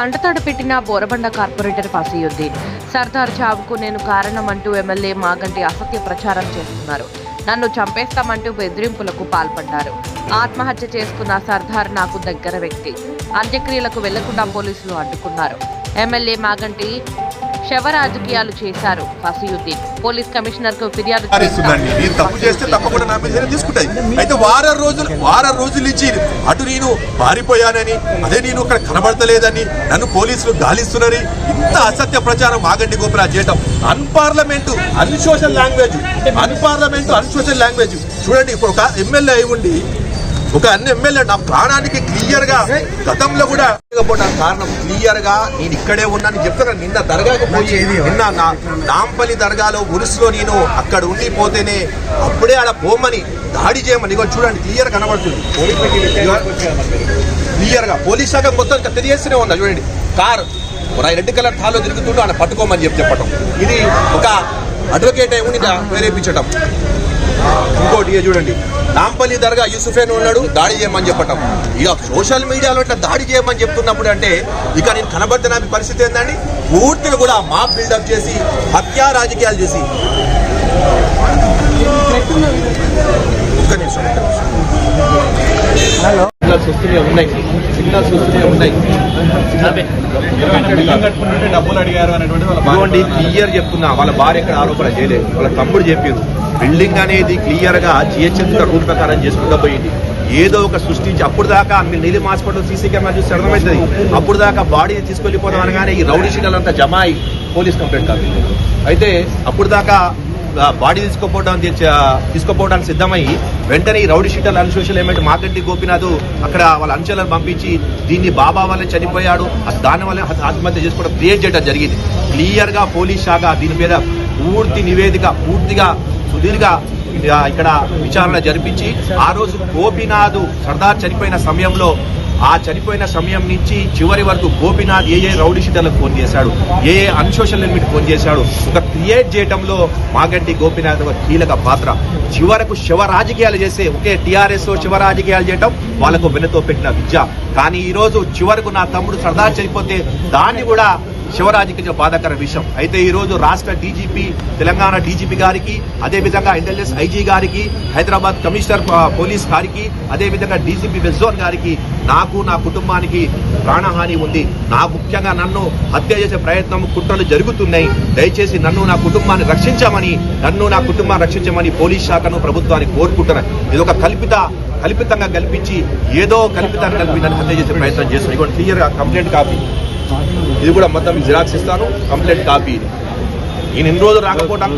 కంటతడి పెట్టిన బోరబండ కార్పొరేటర్ ఫసీయుద్దీన్. సర్దార్ చావుకు నేను కారణమంటూ ఎమ్మెల్యే మాగంటి అసత్య ప్రచారం చేస్తున్నారు. నన్ను చంపేస్తామంటూ బెదిరింపులకు పాల్పడ్డారు. ఆత్మహత్య చేసుకున్న సర్దార్ నాకు దగ్గర వ్యక్తి. అంత్యక్రియలకు వెళ్లకుండా పోలీసులు అడ్డుకున్నారు. ఎమ్మెల్యే మాగంటి శవ రాజకీయాలు చేశారు. ఫసీయుద్దీన్ పోలీస్ కమిషనర్ కు ఫిర్యాదు తప్పు చేస్తే తప్పకుండా నా మీద తీసుకుంటాయి. అయితే వారం రోజులు ఇచ్చి అటు నేను పారిపోయానని, అదే నేను ఇక్కడ కనబడతలేదని నన్ను పోలీసులు గాలిస్తున్నారు. ఇంత అసత్య ప్రచారం మాగంటి గోపినాథ్ చేయటం అన్పార్లమెంటు అన్సోషల్ లాంగ్వేజ్. చూడండి, ఇప్పుడు ఒక ఎమ్మెల్యే అయి ఉండి ఒక ఎమ్మెల్యే నా ప్రాణానికి క్లియర్ గా గతంలో కూడా కారణం క్లియర్ గా నేను ఇక్కడే ఉన్నాను చెప్తున్నాను. నిన్న దర్గాకు పోయి నిన్న నాంపల్లి దర్గాలో ఉరుసులో నేను అక్కడ ఉండిపోతేనే అప్పుడే ఆడ పోమని దాడి చేయమని చూడండి క్లియర్ కనబడుతుంది. క్లియర్ గా పోలీస్ శాఖ మొత్తం తెలియస్తూనే ఉన్నా. చూడండి, కార్ రెడ్ కలర్ థాలో తిరుగుతుంటూ ఆయన పట్టుకోమని చెప్పడం, ఇది ఒక అడ్వకేట్ ఏమో ప్రేరేపించటం. ఇంకోటి చూడండి, నాంపల్లి దర్గా యూసుఫేన్ ఉన్నాడు, దాడి చేయమని చెప్పటం. ఇక సోషల్ మీడియాలో ఇట్లా దాడి చేయమని చెప్తున్నప్పుడు అంటే ఇక నేను కనబడుతున్న పరిస్థితి ఏంటండి? పూర్తిగా కూడా మాప్ బిల్డప్ చేసి హత్యా రాజకీయాలు చేసి డబ్బులు అడిగారు అనేటువంటి క్లియర్ చెప్తున్నా. వాళ్ళ భార్య ఎక్కడ ఆరోపణ చేయలేదు, వాళ్ళ తమ్ముడు చెప్పారు. బిల్డింగ్ అనేది క్లియర్ గా జిహెచ్ఎంసీ రూల్ ప్రకారం చేసుకుంటూ పోయింది. ఏదో ఒక సృష్టించి అప్పుడు దాకా మీరు నీలిం హాస్పిటల్ సీసీ కెమెరా చూసి అర్థమవుతుంది. అప్పుడు దాకా బాడీని తీసుకెళ్లిపోదాం అనగానే ఈ రౌడీ షీటర్లంతా జమ అయి పోలీస్ కంప్లైంట్ కాదు. అయితే అప్పుడు దాకా బాడీ తీసుకోపోవడానికి సిద్ధమయ్యి వెంటనే ఈ రౌడీ షీటర్ల అన్సోషల్ ఎలిమెంట్ మాగంటి గోపినాథ్ అక్కడ వాళ్ళ అంచెలను పంపించి దీన్ని బాబా వల్లే చనిపోయాడు, దాని వల్ల ఆత్మహత్య చేసుకోవడం క్రియేట్ చేయడం జరిగింది. క్లియర్ గా పోలీస్ శాఖ దీని మీద పూర్తి నివేదిక పూర్తిగా సుదీర్ఘ ఇక్కడ విచారణ జరిపించి ఆ రోజు గోపినాథ్ సర్దార్ చనిపోయిన సమయంలో నుంచి చివరి వరకు గోపినాథ్ ఏ రౌడీ షీటర్లకు ఫోన్ చేశాడు, ఏ అన్సోషల్ ఎలిమెంట్ ఫోన్ చేశాడు, ఒక క్రియేట్ చేయడంలో మాగంటి గోపినాథ్ ఒక కీలక పాత్ర. చివరకు శవ రాజకీయాలు చేసే ఒకే టీఆర్ఎస్ శవ రాజకీయాలు చేయడం వాళ్ళకు వెనుతో పెట్టిన విద్య. కానీ ఈ రోజు చివరకు నా తమ్ముడు సర్దార్ చనిపోతే దాన్ని కూడా శివరాజకీయ బాధాకర విషయం. అయితే ఈ రోజు రాష్ట్ర డీజీపీ, తెలంగాణ డీజీపీ గారికి, అదేవిధంగా ఇంటెలిజెన్స్ ఐజీ గారికి, హైదరాబాద్ కమిషనర్ పోలీస్ గారికి, అదేవిధంగా డీజీపీ వెస్ట్ జోన్ గారికి నాకు నా కుటుంబానికి ప్రాణహాని ఉంది. ముఖ్యంగా నన్ను హత్య చేసే ప్రయత్నం కుట్రలు జరుగుతున్నాయి. దయచేసి నన్ను నా కుటుంబాన్ని రక్షించమని పోలీస్ శాఖను ప్రభుత్వాన్ని కోరుకుంటున్నాను. ఇది ఒక కల్పితంగా కల్పించి ఏదో కల్పితాన్ని కలిపి నన్ను హత్య చేసే ప్రయత్నం చేస్తున్నాను. ఇటువంటి క్లియర్ కంప్లైంట్ కాపీ ఇది కూడా మొత్తం జిరాక్స్ ఇస్తాను. Complaint copy. ఈయన ఎన్ని రోజులు రాకపోవడం